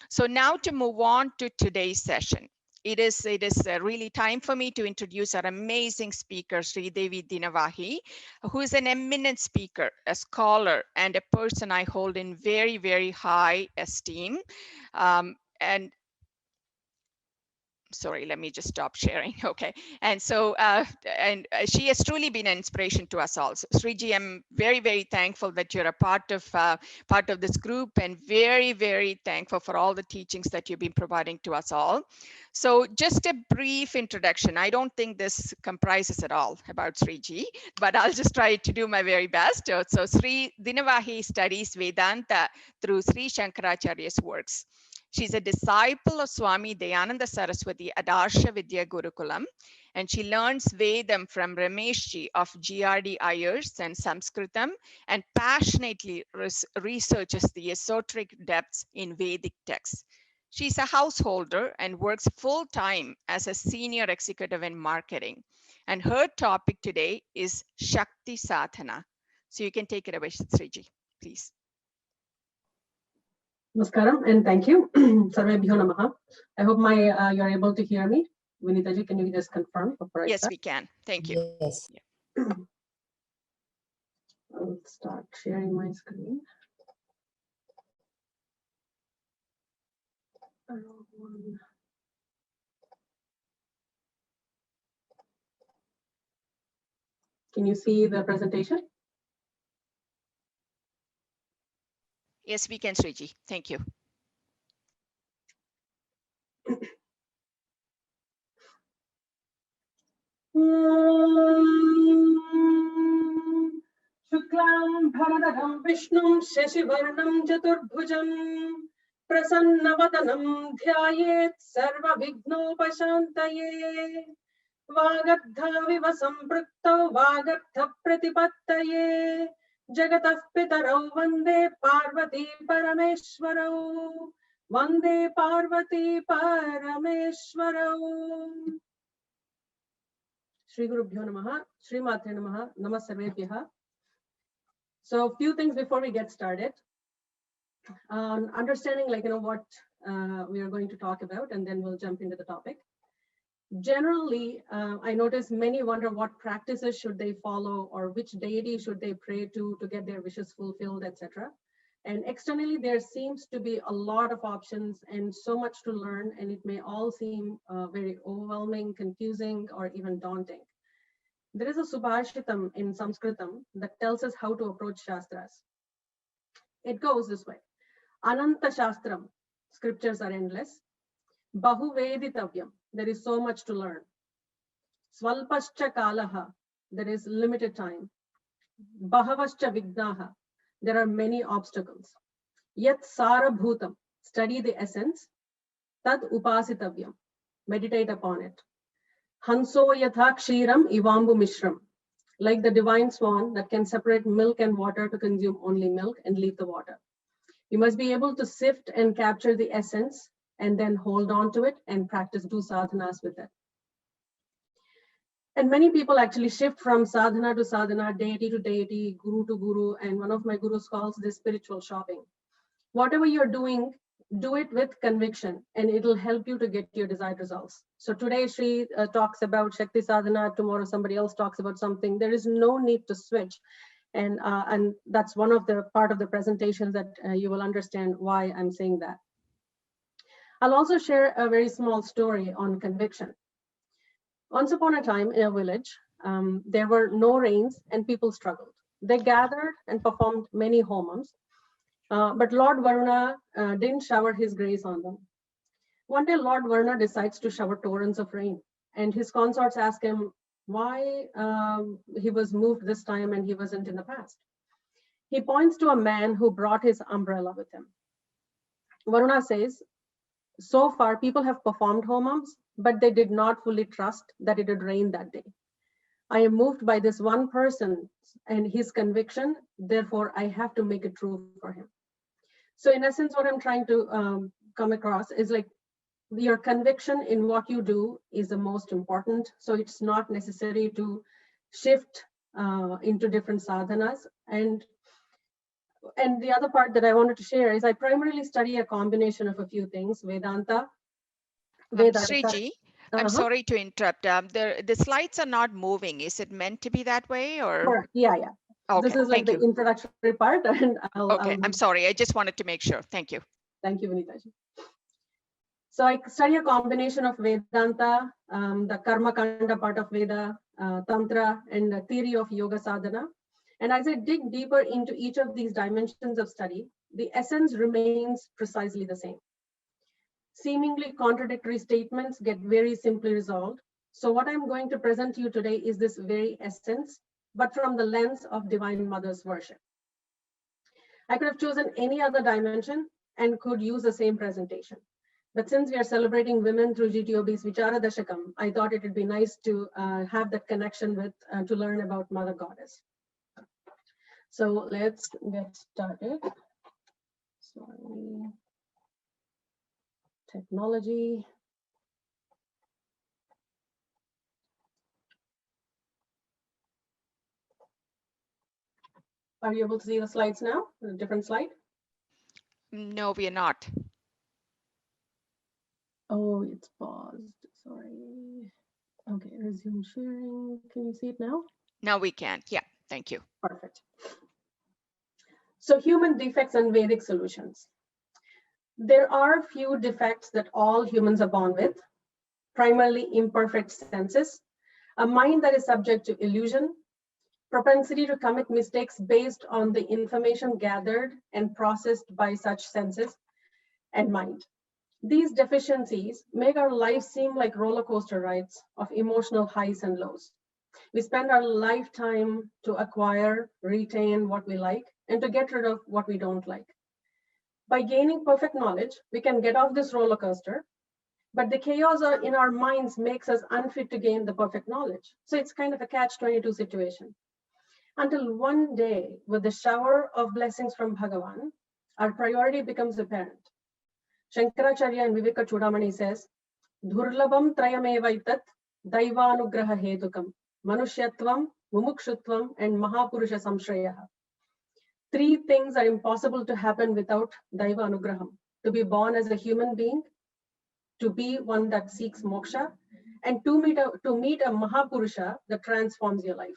So now to move on to today's session. It is really time for me to introduce our amazing speaker, Sridevi Dinavahi, who is an eminent speaker, a scholar, and a person I hold in very, very high esteem. And sorry, let me just stop sharing. Okay. And so, she has truly been an inspiration to us all. So, Sriji, I'm very, very thankful that you're a part of this group, and very, very thankful for all the teachings that you've been providing to us all. So just a brief introduction. I don't think this comprises at all about Sriji, but I'll just try to do my very best. So Sri Dinavahi studies Vedanta through Sri Shankaracharya's works. She's a disciple of Swami Dayananda Saraswati at Arsha Vidya Gurukulam, and she learns Vedam from Ramesh of GRD Iyers and Samskritam, and passionately researches the esoteric depths in Vedic texts. She's a householder and works full-time as a senior executive in marketing. And her topic today is Sakthi Sadhana. So you can take it away, Sriji, please. Namaskaram and thank you. Sarvebhyo namaha. I hope you're able to hear me. Vinitaji, can you just confirm before I start? Yes, we can. Thank you. Yes. Yeah. I'll start sharing my screen. Can you see the presentation? Yes, we can, Sriji. Thank you. Shuklam Bharadam Vishnum Shashivarnam Chaturbhujam Prasanavadanam Dhyayet Sarva Vignopashantaye Vagadha Viva Samprukto Vagadha Pratipattaye Jagatah Pitarau Vande Parvati Parameshwarau Vande Parvati Parameshwarau. Shri Gurubhyo Namaha, Shri Matre Namaha, Namasarvebhyaha. So a few things before we get started. Understanding what we are going to talk about, and then we'll jump into the topic. Generally, I notice many wonder what practices should they follow or which deity should they pray to get their wishes fulfilled, etc. And externally, there seems to be a lot of options and so much to learn, and it may all seem very overwhelming, confusing, or even daunting. There is a Subhashitam in Samskritam that tells us how to approach Shastras. It goes this way. Ananta Shastram, scriptures are endless. Bahu Veditavyam, there is so much to learn. Swalpascha Kalaha, there is limited time. Bahavascha Vignaha, there are many obstacles. Yat Sara Bhutam, study the essence. Tad Upasitavyam, meditate upon it. Hanso Yatha Kshiram Ivambu Mishram, like the divine swan that can separate milk and water to consume only milk and leave the water. You must be able to sift and capture the essence and then hold on to it and practice, do sadhanas with it. And many people actually shift from sadhana to sadhana, deity to deity, guru to guru, and one of my gurus calls this spiritual shopping. Whatever you're doing, do it with conviction, and it'll help you to get your desired results. So today Sri talks about Sakthi Sadhana, tomorrow somebody else talks about something. There is no need to switch. And that's one of the part of the presentation that you will understand why I'm saying that. I'll also share a very small story on conviction. Once upon a time in a village, there were no rains and people struggled. They gathered and performed many homams, but Lord Varuna didn't shower his grace on them. One day, Lord Varuna decides to shower torrents of rain, and his consorts ask him why he was moved this time and he wasn't in the past. He points to a man who brought his umbrella with him. Varuna says, so far people have performed homams, but they did not fully trust that it would rain that day. I am moved by this one person and his conviction, therefore I have to make it true for him. So in essence, what I'm trying to come across is like your conviction in what you do is the most important. So it's not necessary to shift into different sadhanas. And and the other part that I wanted to share is I primarily study a combination of a few things: Vedanta, Sriji, I'm sorry to interrupt. The slides are not moving. Is it meant to be that way, or? Correct. Yeah, yeah. Okay, this is like the introductory part, and okay, I'm sorry. I just wanted to make sure. Thank you. Thank you, Vinitaji. So I study a combination of Vedanta, the Karma Kanda part of Veda, Tantra, and the theory of Yoga Sadhana. And as I dig deeper into each of these dimensions of study, the essence remains precisely the same. Seemingly contradictory statements get very simply resolved. So what I'm going to present to you today is this very essence, but from the lens of Divine Mother's worship. I could have chosen any other dimension and could use the same presentation. But since we are celebrating women through GTOB's Vichara Dasakam, I thought it would be nice to have that connection with, to learn about Mother Goddess. So let's get started. Sorry. Technology. Are you able to see the slides now? A different slide? No, we are not. Oh, it's paused. Sorry. Okay, resume sharing. Can you see it now? Now we can. Yeah, thank you. Perfect. So human defects and Vedic solutions. There are few defects that all humans are born with, primarily imperfect senses, a mind that is subject to illusion, propensity to commit mistakes based on the information gathered and processed by such senses and mind. These deficiencies make our life seem like roller coaster rides of emotional highs and lows. We spend our lifetime to acquire, retain what we like, and to get rid of what we don't like. By gaining perfect knowledge, we can get off this roller coaster, but the chaos in our minds makes us unfit to gain the perfect knowledge. So it's kind of a catch-22 situation. Until one day, with the shower of blessings from Bhagavan, our priority becomes apparent. Shankaracharya and Viveka Chudamani says, Dhurlabam trayamevaitat daivanugraha hetukam, manushyatvam, mumukshutvam, and mahapurusha samshrayaha. Three things are impossible to happen without Daiva Anugraham: to be born as a human being, to be one that seeks moksha, and to meet a Mahapurusha that transforms your life.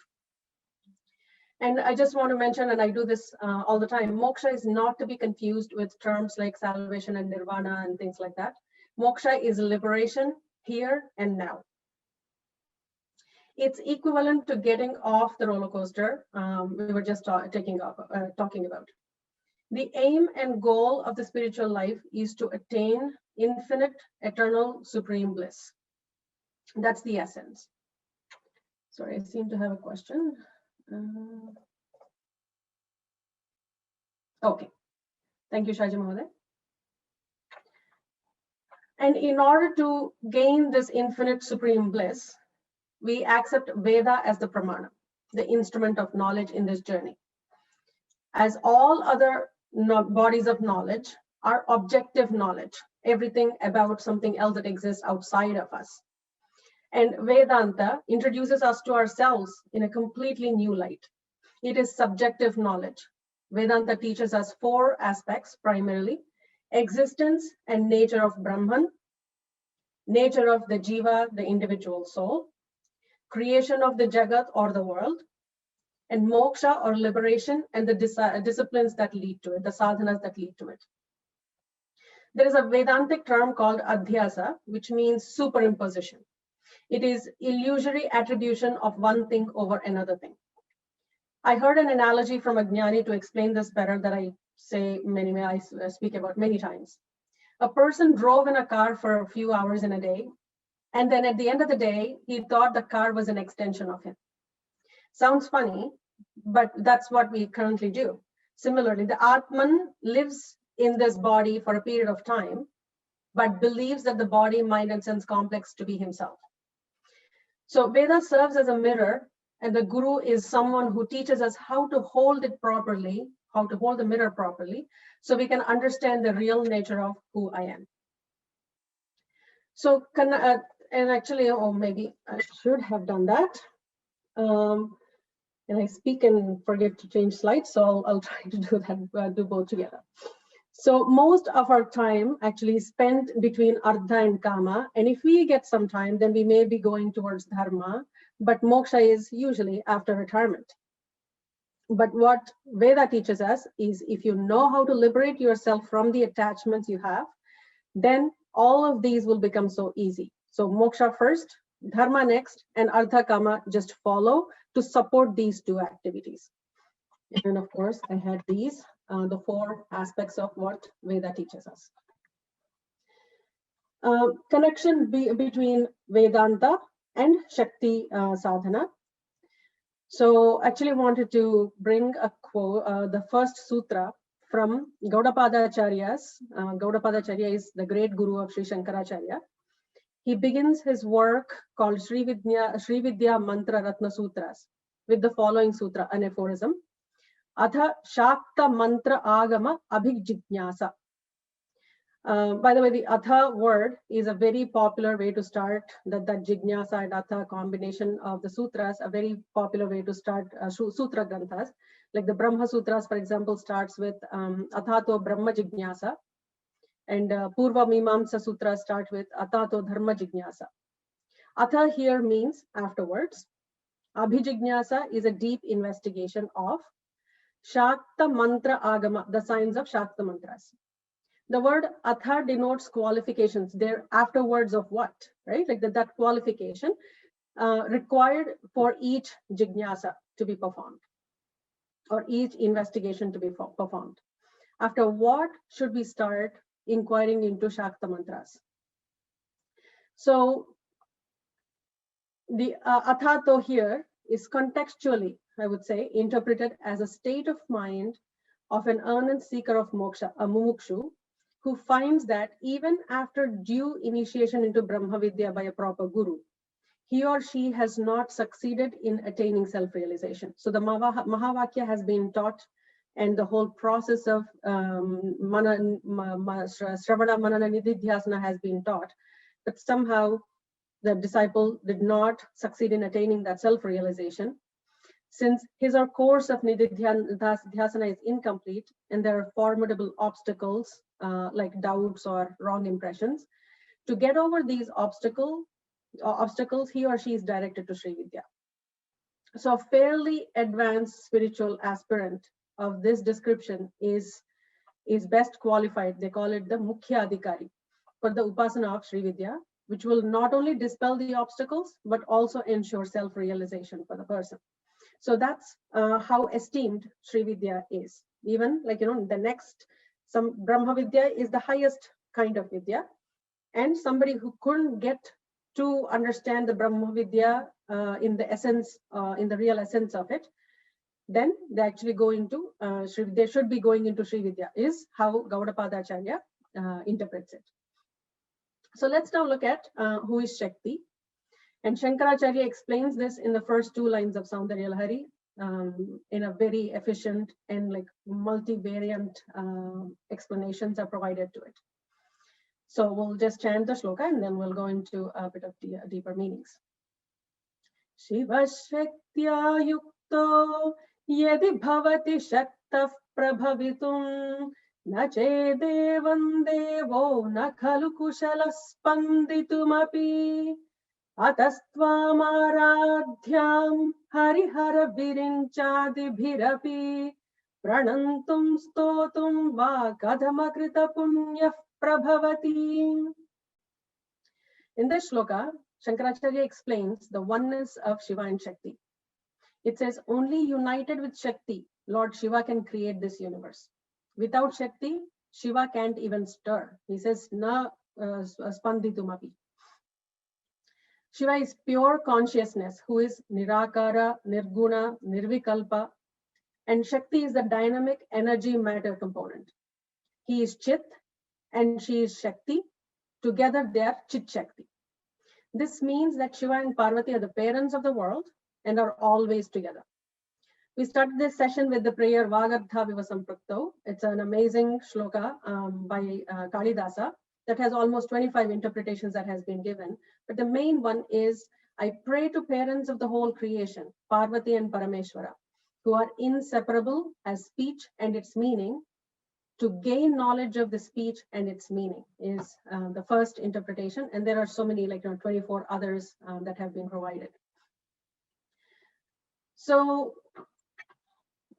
And I just want to mention, and I do this all the time, moksha is not to be confused with terms like salvation and nirvana and things like that. Moksha is liberation here and now. It's equivalent to getting off the roller coaster we were just talking about. The aim and goal of the spiritual life is to attain infinite, eternal, supreme bliss. That's the essence. Sorry, I seem to have a question. Okay, thank you, Shaji Mahoday. And in order to gain this infinite, supreme bliss, we accept Veda as the pramana, the instrument of knowledge in this journey. As all other bodies of knowledge are objective knowledge, everything about something else that exists outside of us. And Vedanta introduces us to ourselves in a completely new light. It is subjective knowledge. Vedanta teaches us four aspects primarily: existence and nature of Brahman, nature of the Jiva, the individual soul, creation of the Jagat or the world, and moksha or liberation and the disciplines that lead to it, the sadhanas that lead to it. There is a Vedantic term called adhyasa, which means superimposition. It is illusory attribution of one thing over another thing. I heard an analogy from a Jnani to explain this better that I speak about many times. A person drove in a car for a few hours in a day, and then at the end of the day, he thought the car was an extension of him. Sounds funny, but that's what we currently do. Similarly, the Atman lives in this body for a period of time, but believes that the body, mind, and sense complex to be himself. So Veda serves as a mirror, and the Guru is someone who teaches us how to hold it properly, how to hold the mirror properly, so we can understand the real nature of who I am. So, and actually, or maybe I should have done that. And I speak and forget to change slides, so I'll try to do that, do both together. So most of our time actually is spent between Ardha and Kama. And if we get some time, then we may be going towards Dharma, but moksha is usually after retirement. But what Veda teaches us is if you know how to liberate yourself from the attachments you have, then all of these will become so easy. So moksha first, Dharma next, and Ardha Kama just follow to support these two activities. And of course, I had these, the 4 aspects of what Veda teaches us. Connection between Vedanta and Shakti Sadhana. So actually wanted to bring a quote, the first sutra from Gaudapada Acharya's. Gaudapada Acharya is the great guru of Sri Shankaracharya. He begins his work called Sri Vidya Mantra Ratna Sutras with the following sutra, an aphorism. Atha Shakta Mantra Agama Abhijnasa. By the way, the Atha word is a very popular way to start that Jignasa and Atha combination of the sutras, a very popular way to start sutra granthas. Like the Brahma Sutras, for example, starts with Athato Brahma Jignasa, and Purva Mimamsa Sutras start with Athato Dharma Jignasa. Atha here means afterwards. Abhijignasa is a deep investigation of Shakta Mantra Agama, the signs of Shakta Mantras. The word atha denotes qualifications. They're afterwards of what, right? Like that qualification required for each jignasa to be performed, or each investigation to be performed. After what should we start inquiring into Shakta mantras? So the athato here is contextually, I would say, interpreted as a state of mind of an earnest seeker of moksha, a mumukshu, who finds that even after due initiation into Brahma Vidya by a proper guru, he or she has not succeeded in attaining self-realization. So the Mahavakya has been taught, and the whole process of Shravana Manana Nididhyasana has been taught, but somehow the disciple did not succeed in attaining that self-realization. Since his or course of Nididhyasana is incomplete, and there are formidable obstacles like doubts or wrong impressions, to get over these obstacles, he or she is directed to Sri Vidya. So a fairly advanced spiritual aspirant of this description is best qualified. They call it the Mukhya Adhikari for the Upasana of Sri Vidya, which will not only dispel the obstacles, but also ensure self-realization for the person. So that's how esteemed Sri Vidya is. Even like, the next, some Brahma Vidya is the highest kind of Vidya. And somebody who couldn't get to understand the Brahma Vidya in the essence, in the real essence of it, then they actually go into, they should be going into Sri Vidya, is how Gaudapada Acharya interprets it. So let's now look at who is Shakti. And Shankaracharya explains this in the first 2 lines of Saundarya Lahari in a very efficient and like multivariant explanations are provided to it. So we'll just chant the shloka and then we'll go into a bit of deeper meanings. Shiva Shaktya Yukto Yedi Bhavati Shaktah Prabhavitum Na Chedevam Devo Na Khalu Kushala Spanditumapi Atastvamadhyam Harihara Virinchadibhirapi Pranantum Stotum Va Kadhamakrita Punya Prabhavati. In this shloka, Shankaracharya explains the oneness of Shiva and Shakti. It says only united with Shakti, Lord Shiva can create this universe. Without Shakti, Shiva can't even stir. He says, na spanditumapi. Shiva is pure consciousness, who is Nirakara, Nirguna, Nirvikalpa, and Shakti is the dynamic energy matter component. He is Chit and she is Shakti. Together they are Chit Shakti. This means that Shiva and Parvati are the parents of the world and are always together. We started this session with the prayer Vagartha Viva Samprakto. It's an amazing shloka by Kalidasa that has almost 25 interpretations that has been given. But the main one is I pray to parents of the whole creation, Parvati and Parameshwara, who are inseparable as speech and its meaning, to gain knowledge of the speech and its meaning is the first interpretation. And there are so many, like 24 others that have been provided. So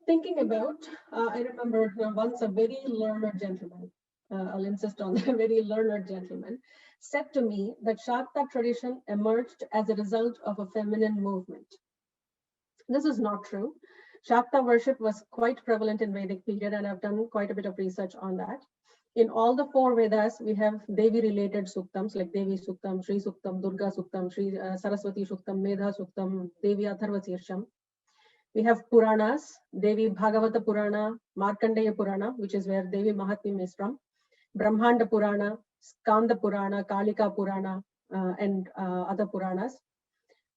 thinking about, I remember once a very learned gentleman, I'll insist on that, very learned gentleman, said to me that Shakta tradition emerged as a result of a feminine movement. This is not true. Shakta worship was quite prevalent in Vedic period, and I've done quite a bit of research on that. In all the 4 Vedas, we have Devi-related suktams like Devi Suktam, Sri Suktam, Durga Suktam, Sri Saraswati Suktam, Medha Suktam, Devi Atharva Shirsham. We have Puranas, Devi Bhagavata Purana, Markandeya Purana, which is where Devi Mahatmya is from, Brahmanda Purana, Skanda Purana, Kalika Purana, and other Puranas.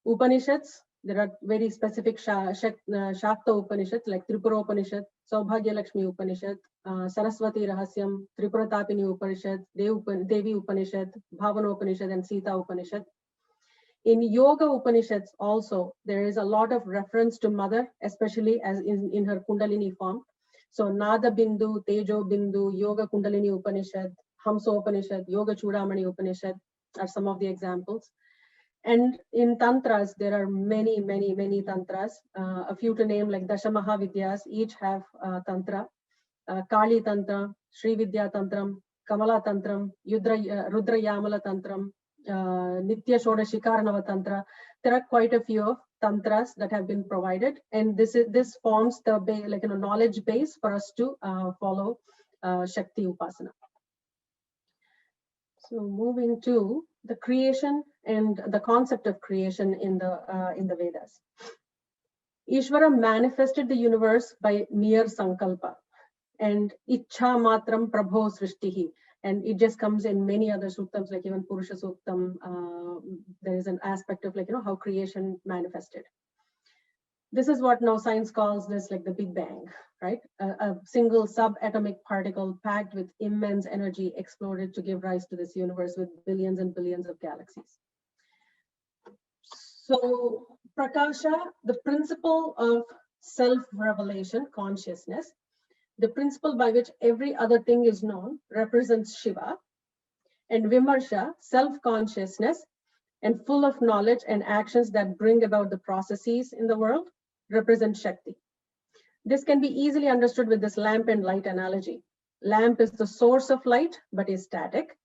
Upanishads, there are very specific Shakta Upanishads like Tripura Upanishad, Saubhagya Lakshmi Upanishad, Saraswati Rahasyam, Tripura Tapini Upanishad, Devi Upanishad, Bhavana Upanishad, and Sita Upanishad. In Yoga Upanishads also, there is a lot of reference to mother, especially as in her Kundalini form. So Nada Bindu, Tejo Bindu, Yoga Kundalini Upanishad, Hamsa Upanishad, Yoga Chudamani Upanishad are some of the examples. And in Tantras, there are many, many, many Tantras. A few to name like Dashamaha Vidyas, each have Tantra. Kali Tantra, Sri Vidya Tantram, Kamala Tantram, Rudra Yamala Tantram, Nitya Shodashikarnava Tantra. There are quite a few of tantras that have been provided, and this forms the knowledge base for us to follow Shakti Upasana. So moving to the creation and the concept of creation in the Vedas. Ishvara manifested the universe by mere sankalpa, and Ichha Matram Prabho Srishtihi. And it just comes in many other suktams, like even Purusha Suktam. There is an aspect of how creation manifested. This is what now science calls this like the Big Bang, right? A single subatomic particle packed with immense energy exploded to give rise to this universe with billions and billions of galaxies. So Prakasha, the principle of self-revelation, consciousness, the principle by which every other thing is known, represents Shiva, and Vimarsha, self-consciousness and full of knowledge and actions that bring about the processes in the world, represent Shakti. This can be easily understood with this lamp and light analogy. Lamp is the source of light, but is static.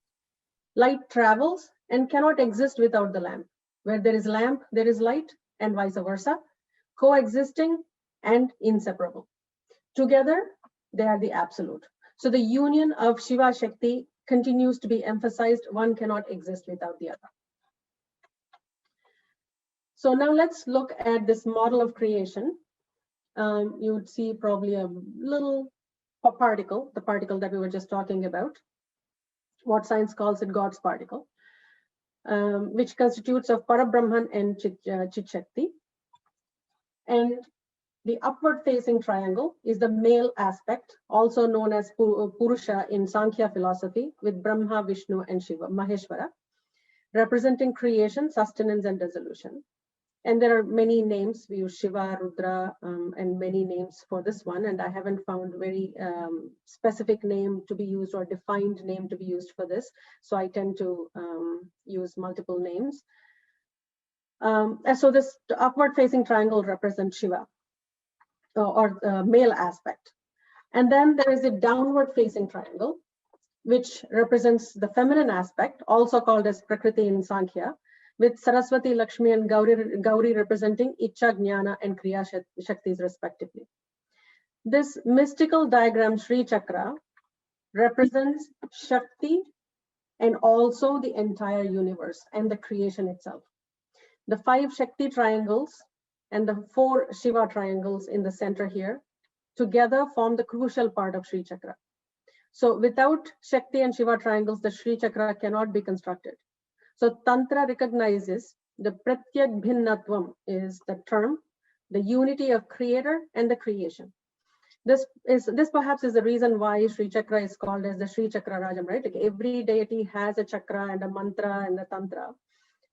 Light travels and cannot exist without the lamp. Where there is lamp, there is light, and vice versa, coexisting and inseparable. Together, they are the absolute. So the union of Shiva Shakti continues to be emphasized. One cannot exist without the other. So now let's look at this model of creation. You would see probably a little particle, the particle that we were just talking about, what science calls it God's particle, which constitutes of Parabrahman and Chit Shakti. And the upward facing triangle is the male aspect, also known as Purusha in Sankhya philosophy, with Brahma, Vishnu, and Shiva, Maheshwara, representing creation, sustenance, and dissolution. And there are many names. We use Shiva, Rudra, and many names for this one. And I haven't found very specific name to be used or defined name to be used for this. So I tend to use multiple names. So this upward facing triangle represents Shiva, or male aspect. And then there is a downward facing triangle, which represents the feminine aspect, also called as Prakriti in Sankhya, with Saraswati, Lakshmi, and Gauri representing Icha, Jnana, and Kriya Shaktis respectively. This mystical diagram, Sri Chakra, represents Shakti and also the entire universe and the creation itself. The 5 Shakti triangles and the 4 Shiva triangles in the center here together form the crucial part of Sri Chakra. So without Shakti and Shiva triangles, the Sri Chakra cannot be constructed. So Tantra recognizes the Pratyak Bhinnatvam is the term, the unity of creator and the creation. This perhaps is the reason why Sri Chakra is called as the Sri Chakra Rajam, right? Like every deity has a chakra and a mantra and a tantra.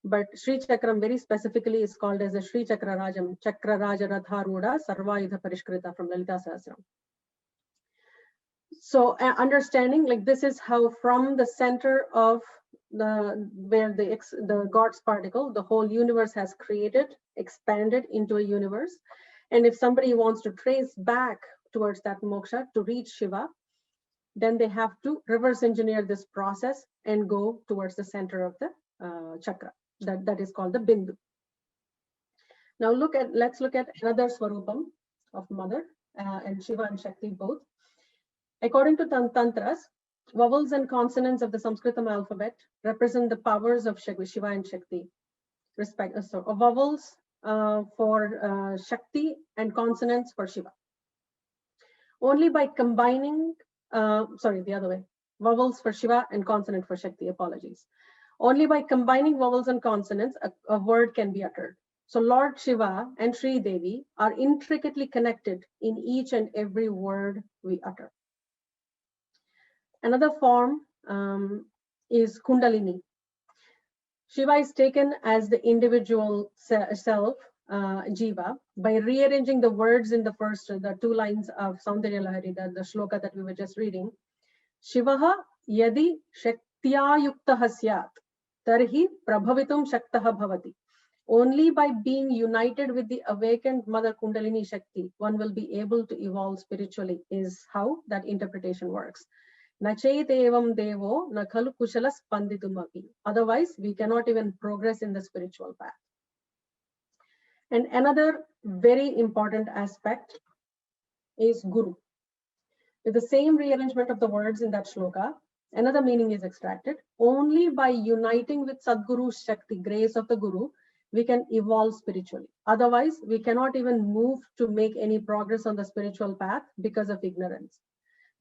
but Sri Chakram very specifically is called as the Sri Chakrarajam, Chakraraja Radharuda Sarvayudha Parishkrita from Lalita Sahasram. So understanding, like, this is how from the center of where the God's particle, the whole universe has created, expanded into a universe. And if somebody wants to trace back towards that moksha to reach Shiva, then they have to reverse engineer this process and go towards the center of the chakra. That is called the Bindu. Now let's look at another Swarupam of Mother and Shiva and Shakti both. According to Tantras, vowels and consonants of the Samskritam alphabet represent the powers of Shiva and Shakti. So vowels for Shakti and consonants for Shiva. Only by combining, the other way, vowels for Shiva and consonant for Shakti, apologies. Only by combining vowels and consonants, a word can be uttered. So Lord Shiva and Sridevi are intricately connected in each and every word we utter. Another form is Kundalini. Shiva is taken as the individual self, Jiva, by rearranging the words in the 2 lines of Saundarya Lahari, the shloka that we were just reading. Shivaha yadi shaktya yuktaha syat, tarhi prabhavitum shaktaha bhavati. Only by being united with the awakened Mother Kundalini Shakti, one will be able to evolve spiritually, is how that interpretation works. Nachaitevam devo na khalu kushala spanditumapi. Otherwise, we cannot even progress in the spiritual path. And another very important aspect is Guru. With the same rearrangement of the words in that shloka, another meaning is extracted. Only by uniting with Sadguru Shakti, grace of the Guru, we can evolve spiritually. Otherwise, we cannot even move to make any progress on the spiritual path because of ignorance.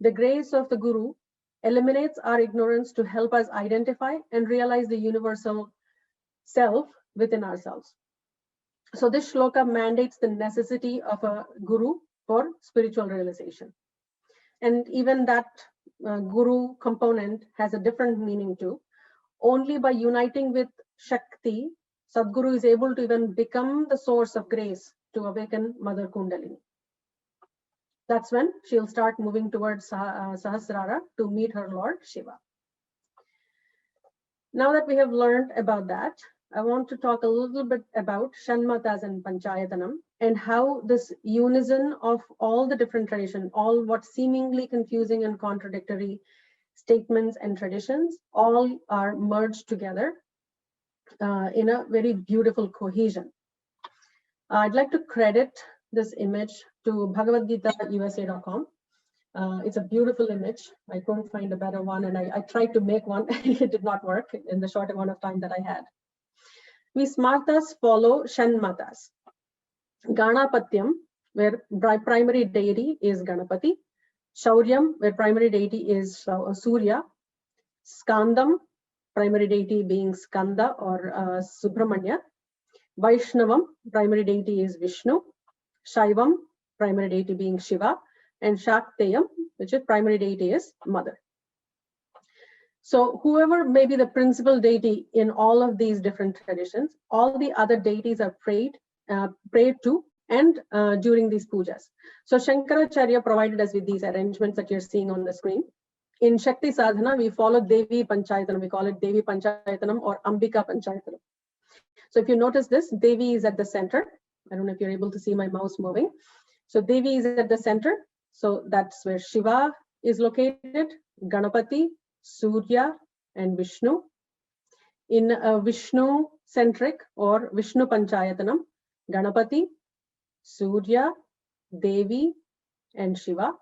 The grace of the Guru eliminates our ignorance to help us identify and realize the universal self within ourselves. So this shloka mandates the necessity of a Guru for spiritual realization. And even that Guru component has a different meaning too. Only by uniting with Shakti, Sadguru is able to even become the source of grace to awaken Mother Kundalini. That's when she'll start moving towards Sahasrara to meet her Lord Shiva. Now that we have learned about that, I want to talk a little bit about Shanmatas and Panchayatanam and how this unison of all the different traditions, all what seemingly confusing and contradictory statements and traditions, all are merged together in a very beautiful cohesion. I'd like to credit this image to BhagavadGitaUSA.com. It's a beautiful image. I couldn't find a better one, and I tried to make one. It did not work in the short amount of time that I had. We Smartas follow Shanmatas. Ganapatyam, where primary deity is Ganapati. Shauryam, where primary deity is Surya. Skandam, primary deity being Skanda or Subramanya. Vaishnavam, primary deity is Vishnu. Shaivam, primary deity being Shiva. And Shakteyam, which is primary deity is Mother. So whoever may be the principal deity in all of these different traditions, all the other deities are prayed to and during these pujas. So Shankaracharya provided us with these arrangements that you're seeing on the screen. In Shakti Sadhana, we follow Devi Panchayatanam. We call it Devi Panchayatanam or Ambika Panchayatanam. So if you notice this, Devi is at the center. I don't know if you're able to see my mouse moving. So Devi is at the center. So that's where Shiva is located, Ganapati, Surya, and Vishnu. In Vishnu-centric or Vishnu Panchayatanam, Ganapati, Surya, Devi, and Shiva.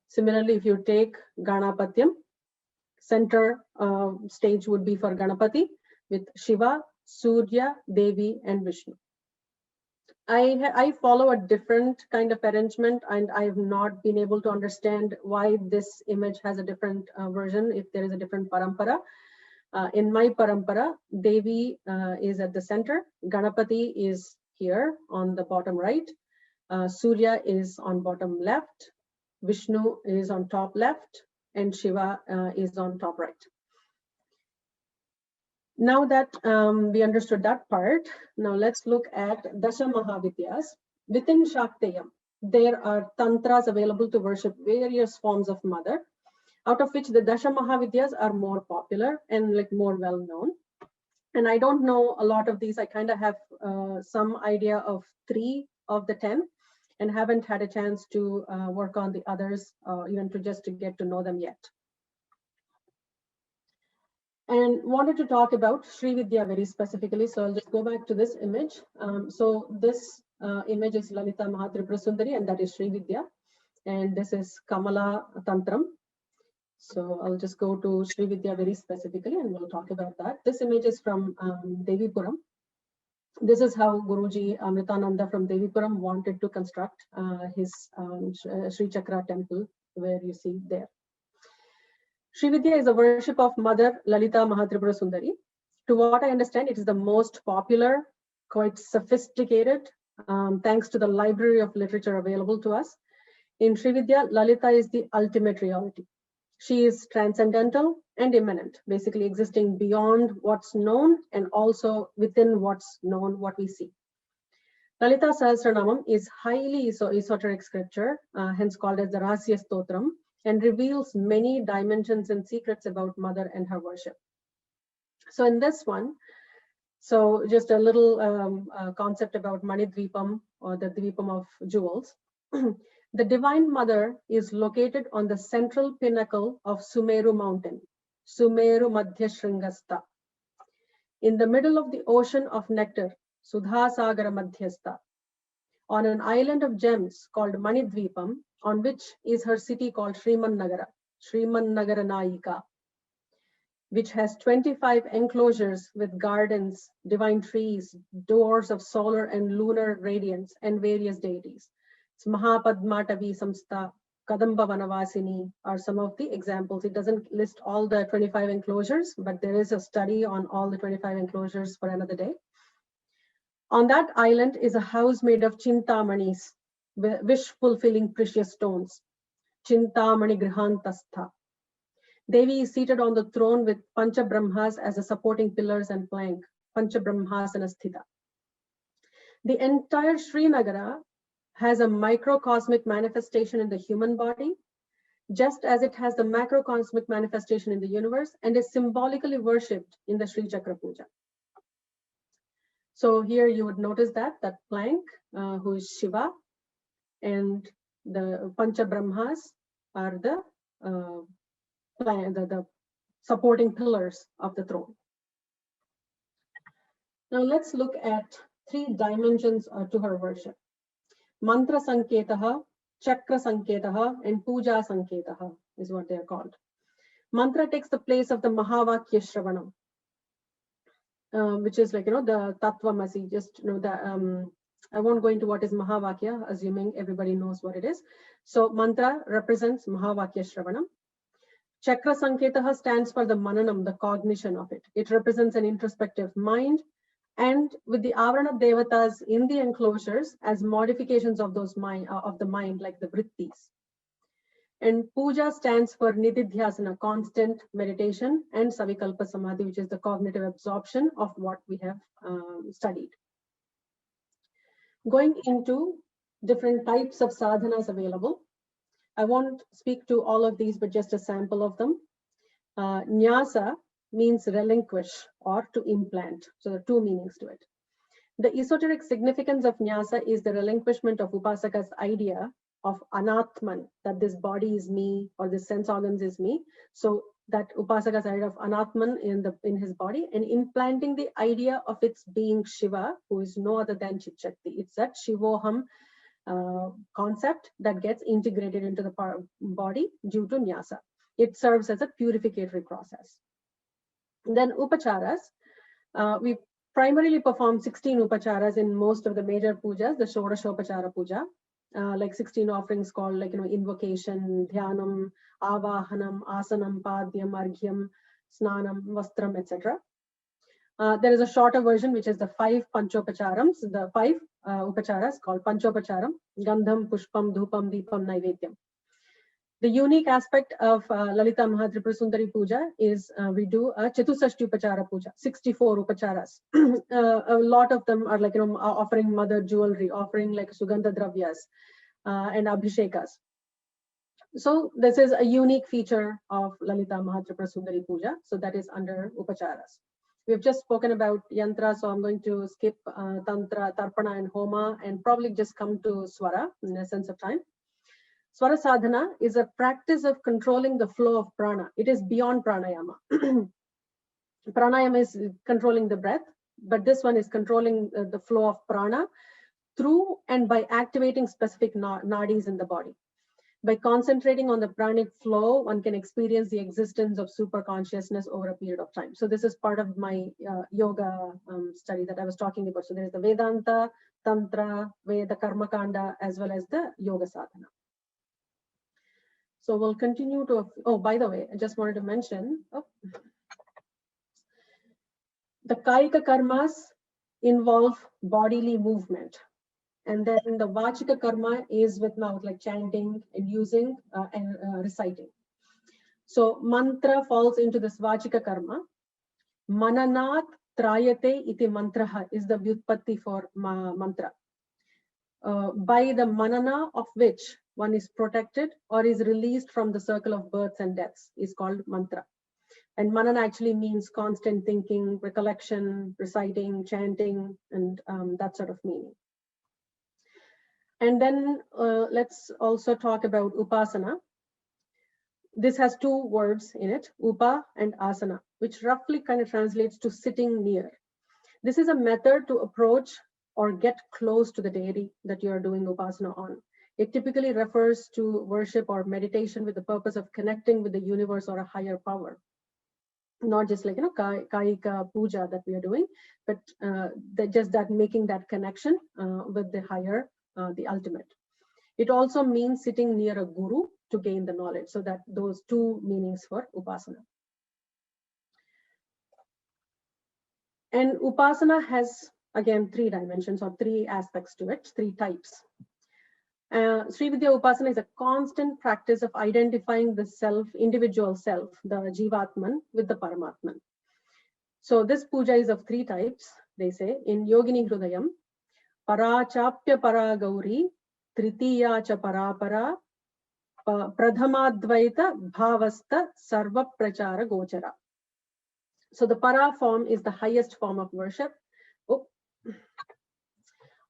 Similarly, if you take Ganapatyam, center stage would be for Ganapati with Shiva, Surya, Devi, and Vishnu. I follow a different kind of arrangement, and I have not been able to understand why this image has a different version, if there is a different parampara. In my parampara, Devi is at the center, Ganapati is here on the bottom right, Surya is on bottom left, Vishnu is on top left, and Shiva is on top right. Now that we understood that part, now let's look at Dasha Mahavidyas. Within Shakteyam, there are tantras available to worship various forms of mother, out of which the Dasha Mahavidyas are more popular and like more well known. And I don't know a lot of these. I kind of have some idea of 3 of the 10 and haven't had a chance to work on the others, even to get to know them yet. And wanted to talk about Sri Vidya very specifically. So I'll just go back to this image. So this image is Lalita Mahatripura Sundari, and that is Sri Vidya. And this is Kamala Tantram. So I'll just go to Sri Vidya very specifically, and we'll talk about that. This image is from Devipuram. This is how Guruji Amritananda from Devipuram wanted to construct his Sri Chakra temple, where you see there. Sri Vidya is a worship of Mother Lalita Mahatripura Sundari. To what I understand, it is the most popular, quite sophisticated, thanks to the library of literature available to us. In Sri Vidya, Lalita is the ultimate reality. She is transcendental and immanent, basically existing beyond what's known and also within what's known, what we see. Lalita Sahasranamam is highly esoteric scripture, hence called as the Rahasya Stotram, and reveals many dimensions and secrets about Mother and her worship. So in this one, so just a little concept about Manidvipam, or the Dvipam of jewels. The Divine Mother is located on the central pinnacle of Sumeru mountain, Sumeru Madhya Shringasta. In the middle of the ocean of nectar, Sudha Sagara Madhyasta, on an island of gems called Manidvipam, on which is her city called Srimannagara Nayika, which has 25 enclosures with gardens, divine trees, doors of solar and lunar radiance, and various deities. Mahapadmatavi Samstha, Kadamba Vanavasini are some of the examples. It doesn't list all the 25 enclosures, but there is a study on all the 25 enclosures for another day. On that island is a house made of Chintamani's, wish-fulfilling precious stones. Chintamani Grihantastha. Devi is seated on the throne with Pancha Brahmas as a supporting pillars and plank, Pancha Brahmasana Sthita. The entire Srinagara has a microcosmic manifestation in the human body, just as it has the macrocosmic manifestation in the universe, and is symbolically worshipped in the Sri Chakra Puja. So here you would notice that plank, who is Shiva, and the Pancha Brahmas are the supporting pillars of the throne. Now let's look at 3 dimensions to her worship. Mantra Sanketaha, Chakra Sanketaha, and Puja Sanketaha is what they are called. Mantra takes the place of the Mahavakya Shravanam, which is like, the Tattvamasi, just, I won't go into what is Mahavakya, assuming everybody knows what it is. So mantra represents Mahavakya Shravanam. Chakra Sanketaha stands for the Mananam, the cognition of it. It represents an introspective mind, and with the Avarana Devatas in the enclosures as modifications of those of the mind, like the Vrittis. And Puja stands for Nididhyasana, constant meditation, and Savikalpa Samadhi, which is the cognitive absorption of what we have studied. Going into different types of sadhanas available. I won't speak to all of these, but just a sample of them. Nyasa means relinquish or to implant. So there are 2 meanings to it. The esoteric significance of Nyasa is the relinquishment of Upasaka's idea of Anatman, that this body is me or this sense organs is me. So that Upasaka's idea of Anatman in his body, and implanting the idea of its being Shiva, who is no other than Chit Shakti. It's that Shivoham concept that gets integrated into the body due to Nyasa. It serves as a purificatory process. Then Upacharas. We primarily perform 16 Upacharas in most of the major pujas, the Shodashopachara puja, like 16 offerings called invocation, Dhyanam, Avahanam, Asanam, Padyam, Arghyam, Snanam, Vastram, etc. There is a shorter version, which is the 5 Panchopacharams, the 5 Upacharas called Panchopacharam, Gandham, Pushpam, Dhupam, Deepam, Naivedyam. The unique aspect of Lalita Mahatripura Sundari Puja is we do a Chatusashti Upachara Puja, 64 Upacharas. A lot of them are like, offering mother jewelry, offering like Sugandha Dravyas and Abhishekas. So this is a unique feature of Lalita Mahatripura Sundari Puja. So that is under Upacharas. We've just spoken about Yantra, so I'm going to skip Tantra, Tarpana, and Homa, and probably just come to Swara in the sense of time. Swara Sadhana is a practice of controlling the flow of prana. It is beyond pranayama. Pranayama is controlling the breath, but this one is controlling the flow of prana through and by activating specific nadis in the body. By concentrating on the pranic flow, one can experience the existence of super consciousness over a period of time. So this is part of my yoga study that I was talking about. So there's the Vedanta, Tantra, Veda, Karma Kanda, as well as the Yoga Sadhana. So we'll continue to, oh, by the way, I just wanted to mention, the Kaika Karmas involve bodily movement. And then the Vachika Karma is with mouth, like chanting and using and reciting. So mantra falls into this Vachika Karma. Mananat Trayate iti mantraha is the vyutpatti for mantra. By the manana of which one is protected or is released from the circle of births and deaths is called mantra. And manana actually means constant thinking, recollection, reciting, chanting, and that sort of meaning. And then let's also talk about upasana. This has two words in it, upa and asana, which roughly kind of translates to sitting near. This is a method to approach or get close to the deity that you are doing upasana on. It typically refers to worship or meditation with the purpose of connecting with the universe or a higher power. Not just like, Kaika puja that we are doing, but just that making that connection with the higher, the ultimate. It also means sitting near a guru to gain the knowledge. So that those two meanings for upasana. And upasana has, again, three dimensions or three aspects to it, three types. Sri Vidya Upasana is a constant practice of identifying the self, individual self, the Jivatman, with the Paramatman. So this puja is of three types, they say, in Yogini Hrudayam, Parachapya Paragauri, Tritiya cha Parapara, Pradhamadvaita Bhavasta Sarva Prachara Gochara. So the para form is the highest form of worship.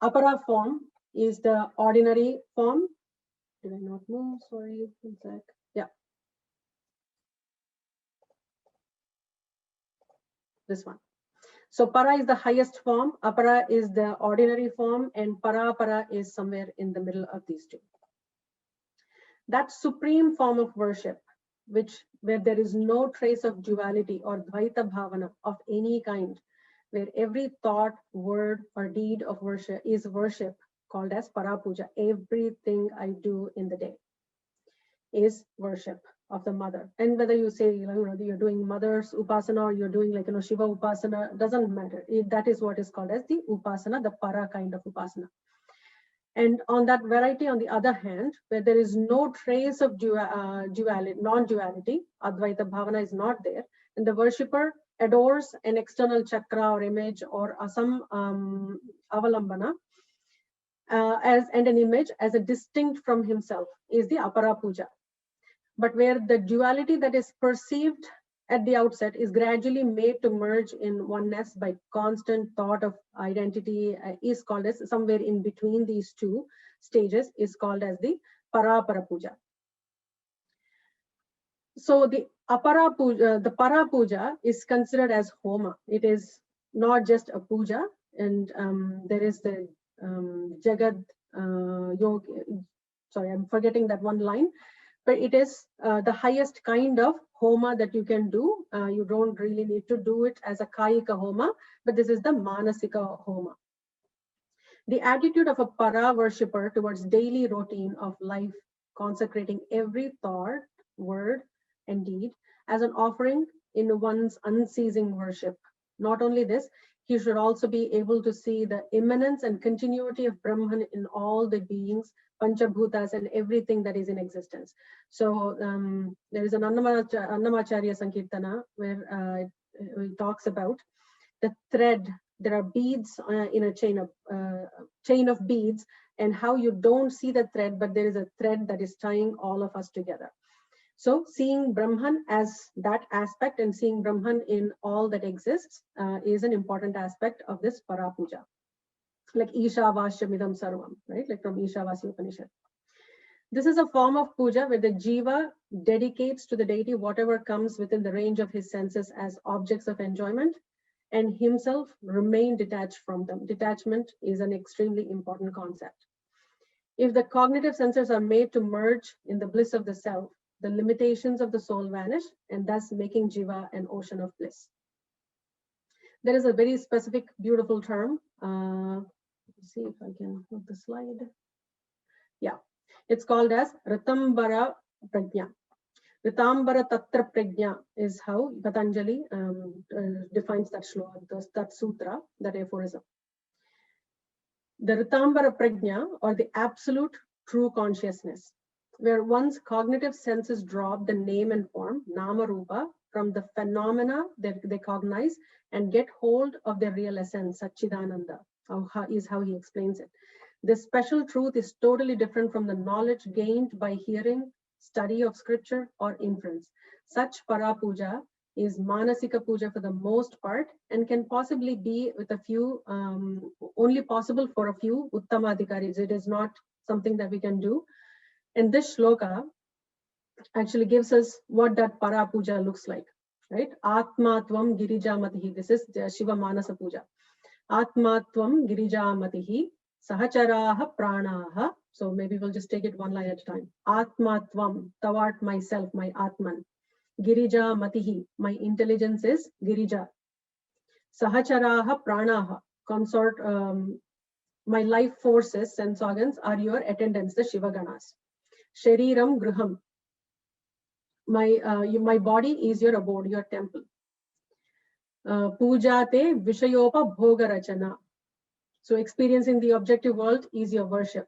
Apara form is the ordinary form. Did I not move? Sorry, one sec. Yeah. This one. So para is the highest form, apara is the ordinary form, and para is somewhere in the middle of these two. That supreme form of worship, where there is no trace of duality or dvaita bhavana of any kind, where every thought, word, or deed of worship is worship, called as para puja. Everything I do in the day is worship of the mother. And whether you say, you're doing mother's upasana or you're doing like, Shiva upasana, doesn't matter. That is what is called as the upasana, the para kind of upasana. And on that variety, on the other hand, where there is no trace of duality, non-duality, Advaita Bhavana is not there, and the worshipper adores an external chakra or image or some avalambana and an image as a distinct from himself is the apara puja. But where the duality that is perceived at the outset is gradually made to merge in oneness by constant thought of identity is called as, somewhere in between these two stages, is called as the para puja. So the apara puja, the para puja is considered as homa. It is not just a puja, and there is the Jagad Yoga. Sorry, I'm forgetting that one line. But it is the highest kind of homa that you can do. You don't really need to do it as a kayika homa, but this is the manasika homa. The attitude of a para worshipper towards daily routine of life, consecrating every thought, word, and deed as an offering in one's unceasing worship. Not only this, he should also be able to see the immanence and continuity of Brahman in all the beings, Panchabhutas, and everything that is in existence. So there is an Annamacharya Sankirtana where it talks about the thread. There are beads in a chain of beads, and how you don't see the thread, but there is a thread that is tying all of us together. So seeing Brahman as that aspect and seeing Brahman in all that exists is an important aspect of this Para Puja. Like Ishavashyamidam Sarvam, right? Like from Ishavasya Upanishad. This is a form of puja where the jiva dedicates to the deity whatever comes within the range of his senses as objects of enjoyment, and himself remain detached from them. Detachment is an extremely important concept. If the cognitive senses are made to merge in the bliss of the self, the limitations of the soul vanish, and thus making jiva an ocean of bliss. There is a very specific, beautiful term. Let's see if I can move the slide. Yeah, it's called as Ritambara Prajna. Ritambara Tatra Prajna is how Patanjali defines that shloka, that sutra, that aphorism. The Ritambara Prajna, or the absolute true consciousness, where one's cognitive senses drop the name and form, nama rupa, from the phenomena that they cognize and get hold of their real essence, Satchidananda, is how he explains it. This special truth is totally different from the knowledge gained by hearing, study of scripture, or inference. Such para puja is manasika puja for the most part, and can possibly be with a few, only possible for a few uttamadhikaris. It is not something that we can do. And this shloka actually gives us what that para puja looks like, right? Atmatvam girijamatihi. This is the Shiva Manasa puja. Atmatvam girijamatihi sahacharaha pranaha. So maybe we'll just take it one line at a time. Atmatvam, thou art myself, my Atman. Girijamatihi, my intelligence is Girija. Sahacharaha pranaha, consort, my life forces, sense organs are your attendants, the Shiva Ganas. Shariram Gruham, my body is your abode, your temple. Pujate Vishayopa Bhoga Rachana. So experiencing the objective world is your worship.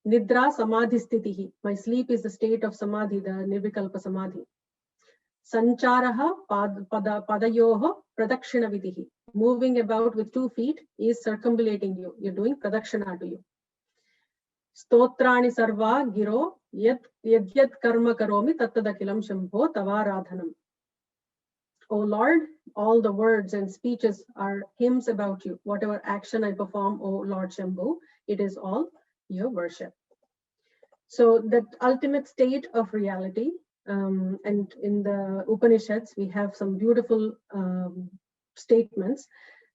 Nidra Samadhi Sthitihi, my sleep is the state of Samadhi, the Nirvikalpa Samadhi. Sancharaha Padayoho Pradakshina Vidihi, moving about with 2 feet is circumambulating you. You're doing Pradakshina to you. Stotrani Sarva Giro Yad Karma Karomi Tattadakilam Shambho Tavaradhanam. O Lord, all the words and speeches are hymns about you. Whatever action I perform, O Lord Shambhu, it is all your worship. So the ultimate state of reality, and in the Upanishads, we have some beautiful statements.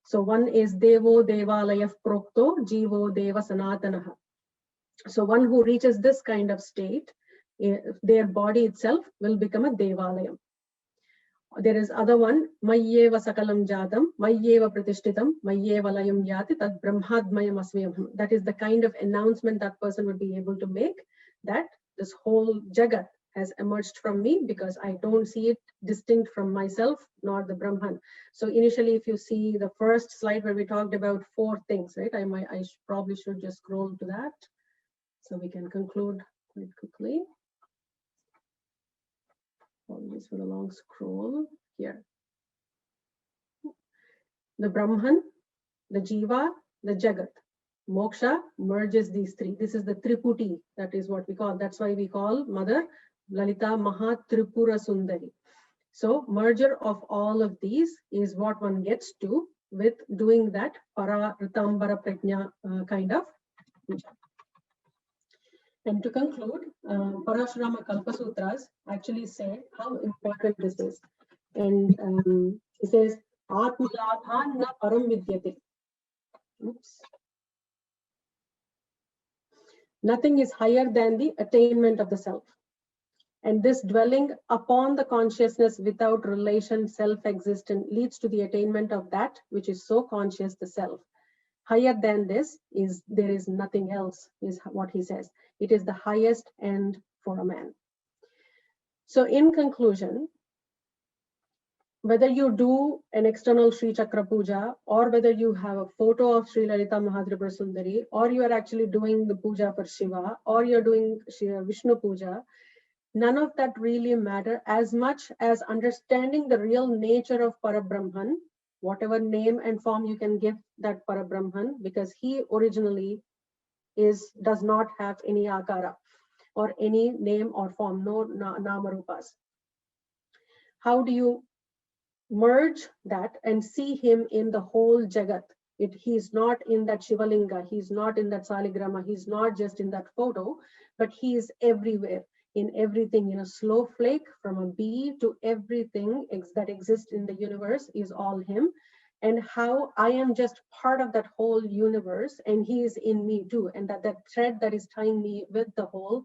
So one is Devo Devalayah Prokto Jivo Deva Sanatanaha. So one who reaches this kind of state, their body itself will become a Devalayam. There is other one, Mayyeva Sakalam Jadam, Mayyeva Pratishtitam, Mayyeva Layam Yati, Tad Brahmadmayam Asmiyam. That is the kind of announcement that person would be able to make, that this whole Jagat has emerged from me because I don't see it distinct from myself nor the Brahman. So initially, if you see the first slide where we talked about 4 things, right? I probably should just scroll to that so we can conclude quite quickly. Apologies for the long scroll here. The Brahman, the Jiva, the Jagat. Moksha merges these 3. This is the Triputi. That is what we call. That's why we call Mother Lalita Maha Tripura Sundari. So merger of all of these is what one gets to with doing that Para Ritambara Prajna kind of puja. And to conclude, Parashurama Kalpa Sutras actually say how important this is. And it says, Atmalabha na param vidyate. Oops. Nothing is higher than the attainment of the self. And this dwelling upon the consciousness without relation, self-existent, leads to the attainment of that which is so conscious, the self. Higher than this is, there is nothing else, is what he says. It is the highest end for a man. So in conclusion, whether you do an external Sri Chakra Puja, or whether you have a photo of Sri Lalita Mahatripura Sundari, or you are actually doing the puja for Shiva, or you're doing Vishnu Puja, none of that really matter as much as understanding the real nature of Parabrahman, whatever name and form you can give that Parabrahman, because he originally does not have any akara or any name or form, no namarupas. How do you merge that and see him in the whole Jagat? He's not in that Shivalinga, he's not in that Saligrama, he's not just in that photo, but he is everywhere, in everything, in a snowflake, from a bee to everything that exists in the universe is all him. And how I am just part of that whole universe, and he is in me too. And that thread that is tying me with the whole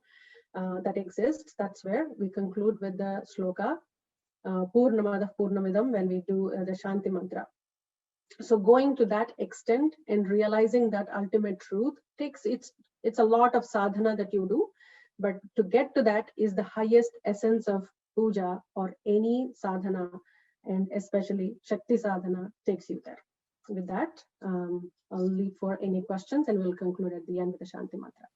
that exists, that's where we conclude with the sloka. Purnamada Purnamidam, when we do the Shanti mantra. So going to that extent and realizing that ultimate truth it's a lot of sadhana that you do, but to get to that is the highest essence of puja or any sadhana, and especially Shakti sadhana takes you there. With that, I'll leave for any questions and we'll conclude at the end with the Shanti mantra.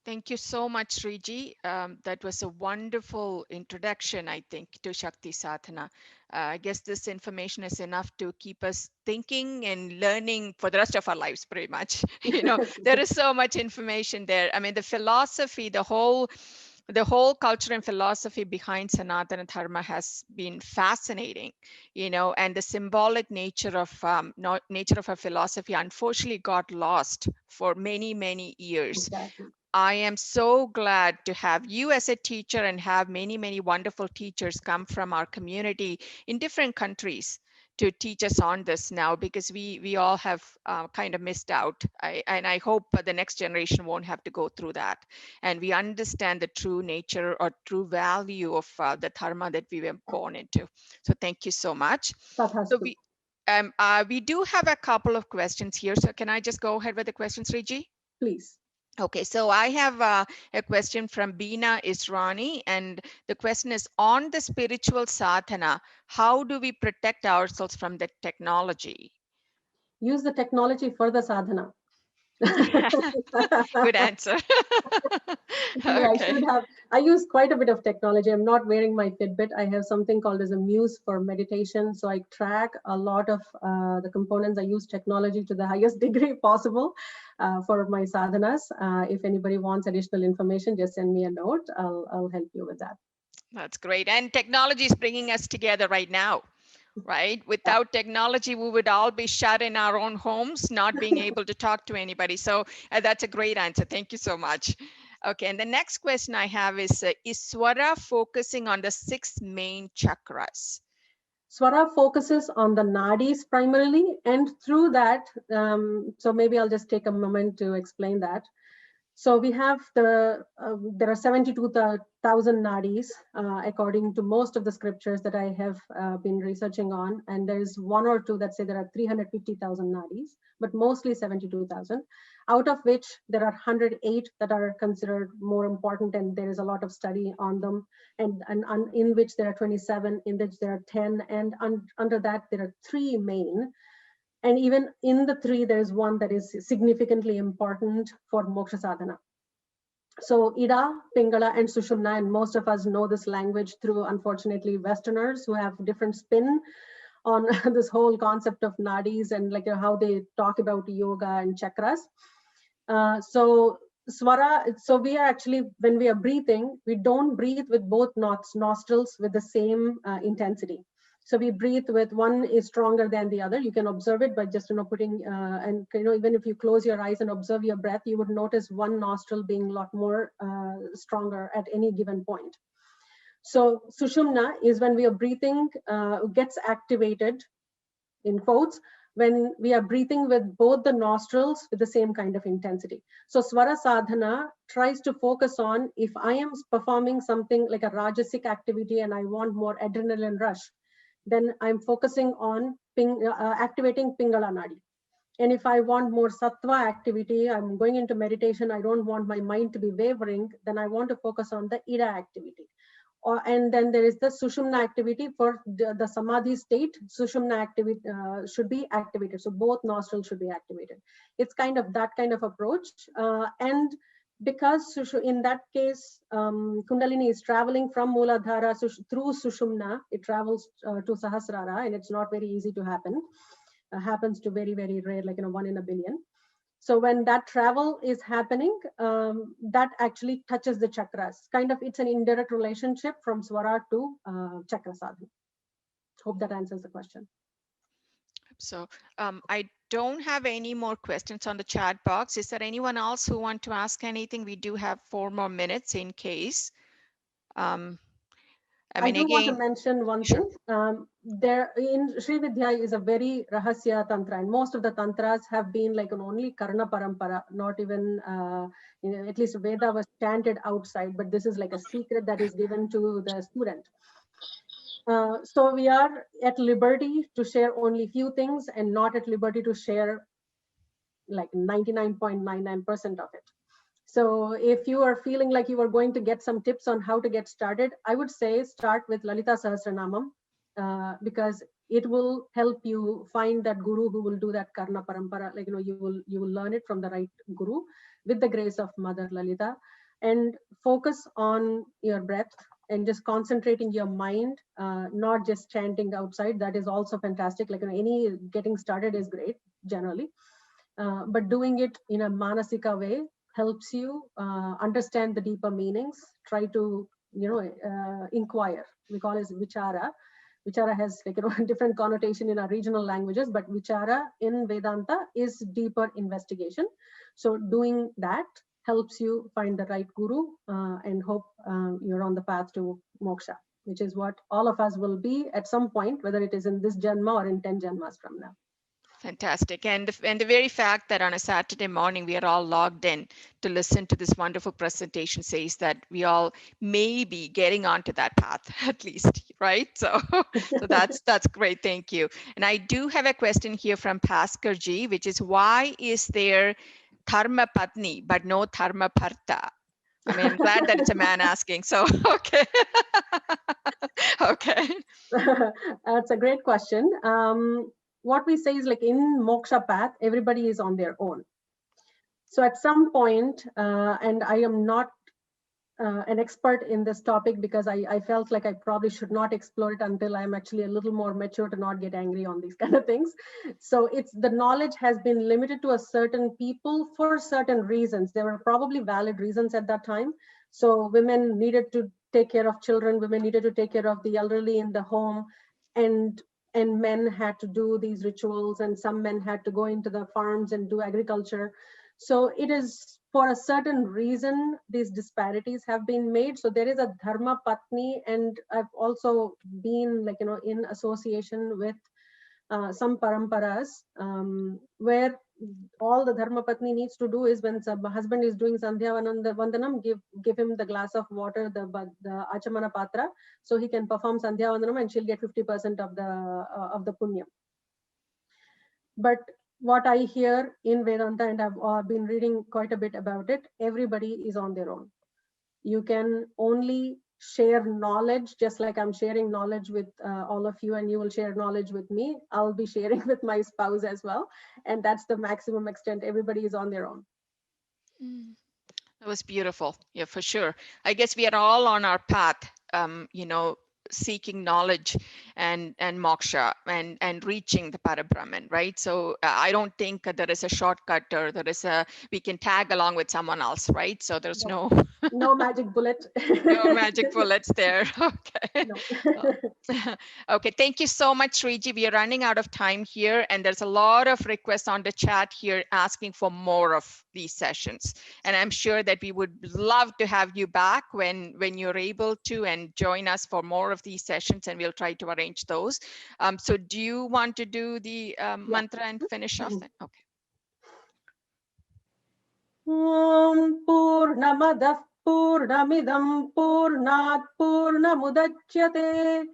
Thank you so much, Sriji. That was a wonderful introduction, I think, to Shakti Sadhana. I guess this information is enough to keep us thinking and learning for the rest of our lives, pretty much. There is so much information there. I mean, the philosophy, the whole culture and philosophy behind Sanatana Dharma has been fascinating, and the symbolic nature of our philosophy unfortunately got lost for many, many years. Exactly. I am so glad to have you as a teacher and have many, many wonderful teachers come from our community in different countries to teach us on this now, because we all have kind of missed out. And I hope the next generation won't have to go through that. And we understand the true nature or true value of the dharma that we were born into. So thank you so much. So we do have a couple of questions here. So can I just go ahead with the questions, Riji? Please. Okay, so I have a question from Bina Israni, and the question is, on the spiritual sadhana, how do we protect ourselves from the technology? Use the technology for the sadhana. Good answer. Okay. I use quite a bit of technology. I'm not wearing my Fitbit. I have something called as a Muse for meditation. So I track a lot of the components. I use technology to the highest degree possible for my sadhanas. If anybody wants additional information, just send me a note. I'll help you with that. That's great. And technology is bringing us together right now. Right? Without technology, we would all be shut in our own homes, not being able to talk to anybody. So that's a great answer. Thank you so much. Okay, and the next question I have is Swara focusing on the 6 main chakras? Swara focuses on the nadis primarily, and through that, so maybe I'll just take a moment to explain that. So we have there are 72,000 nadis according to most of the scriptures that I have been researching on, and there is one or two that say there are 350,000 nadis, but mostly 72,000, out of which there are 108 that are considered more important, and there is a lot of study on them, and in which there are 27, in which there are 10, and under that there are 3 main. And even in the 3, there is one that is significantly important for moksha sadhana. So Ida, Pingala, and Sushumna, and most of us know this language through, unfortunately, Westerners who have different spin on this whole concept of nadis and like how they talk about yoga and chakras. So Swara, so we are actually, when we are breathing, we don't breathe with both nostrils with the same intensity. So we breathe with one is stronger than the other. You can observe it by just putting and even if you close your eyes and observe your breath, you would notice one nostril being a lot more stronger at any given point. So Sushumna is when we are breathing gets activated, in quotes, when we are breathing with both the nostrils with the same kind of intensity. So Swara Sadhana tries to focus on, if I am performing something like a Rajasic activity and I want more adrenaline rush, then I'm focusing on activating Pingala Nadi. And if I want more Sattva activity, I'm going into meditation, I don't want my mind to be wavering, then I want to focus on the Ida activity. And then there is the Sushumna activity for the Samadhi state. Sushumna activity should be activated. So both nostrils should be activated. It's kind of that kind of approach. And because in that case, Kundalini is traveling from Mooladhara through Sushumna, it travels to Sahasrara, and it's not very easy to happen. Happens to very, very rare, like 1 in a billion. So when that travel is happening, that actually touches the chakras. Kind of, it's an indirect relationship from Swara to chakra sadhana. Hope that answers the question. So I don't have any more questions on the chat box. Is there anyone else who want to ask anything? We do have 4 more minutes in case. I do want to mention one thing. There in Sri Vidya is a very rahasya tantra, and most of the tantras have been like an only karna parampara, not even at least Veda was chanted outside, but this is like a secret that is given to the student. So we are at liberty to share only few things and not at liberty to share like 99.99% of it. So if you are feeling like you are going to get some tips on how to get started, I would say start with Lalita Sahasranamam, because it will help you find that guru who will do that karna parampara. Like, you will learn it from the right guru with the grace of Mother Lalita, and focus on your breath and just concentrating your mind, not just chanting outside. That is also fantastic. Like, any getting started is great generally, but doing it in a manasika way helps you understand the deeper meanings. Try to, inquire. We call it Vichara. Vichara has like different connotation in our regional languages, but Vichara in Vedanta is deeper investigation. So doing that helps you find the right guru, and hope you're on the path to moksha, which is what all of us will be at some point, whether it is in this janma or in 10 janmas from now. Fantastic. And the very fact that on a Saturday morning we are all logged in to listen to this wonderful presentation says that we all may be getting onto that path at least, right? So, so that's great. Thank you. And I do have a question here from Paskar Ji, which is, why is there Dharma Patni but no Dharma Partha? I mean, I'm glad that it's a man asking. So, okay. Okay. That's a great question. What we say is, like, in moksha path, everybody is on their own. So at some point, and I am not an expert in this topic because I felt like I probably should not explore it until I'm actually a little more mature to not get angry on these kind of things. So it's, the knowledge has been limited to a certain people for certain reasons. There were probably valid reasons at that time. So women needed to take care of children, women needed to take care of the elderly in the home, and men had to do these rituals, and some men had to go into the farms and do agriculture. So it is for a certain reason these disparities have been made. So there is a dharma patni, and I've also been, like, in association with some paramparas, where all the dharma patni needs to do is, when the husband is doing sandhya vandanam, give him the glass of water, the achamana patra, so he can perform sandhya vandanam, and she'll get 50% of the punya. But what I hear in Vedanta, and I've been reading quite a bit about it, everybody is on their own. You can only share knowledge, just like I'm sharing knowledge with all of you, and you will share knowledge with me. I'll be sharing with my spouse as well. And that's the maximum extent. Everybody is on their own. That was beautiful. Yeah, for sure. I guess we are all on our path, seeking knowledge and moksha and reaching the Parabrahman, right? So I don't think there is a shortcut, or we can tag along with someone else, right? So there's no magic bullet. No magic bullets there. Okay. No. Okay, thank you so much, Sriji. We are running out of time here, and there's a lot of requests on the chat here asking for more of these sessions. And I'm sure that we would love to have you back when you're able to, and join us for more of these sessions, and we'll try to arrange those. So do you want to do the mantra and finish off then? Okay. Om Purnamadah Purnamidam Purnat Purnamudachyate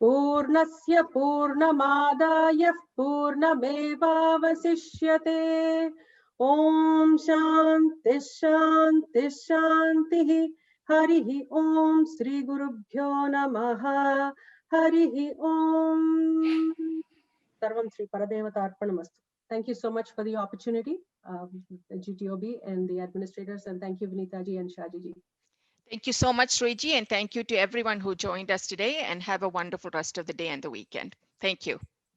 Purnasya Purnamadaya Purnamevavasishyate. Om Shanti Shanti Shanti. Harihi Om Sri Gurubhyo Namaha. Harihi Om. Sarvam Sri Paradevata Arpanamastu. Thank you so much for the opportunity, the GTOB and the administrators, and thank you, Vinitaji and Shajiji. Thank you so much, Sriji, and thank you to everyone who joined us today, and have a wonderful rest of the day and the weekend. Thank you.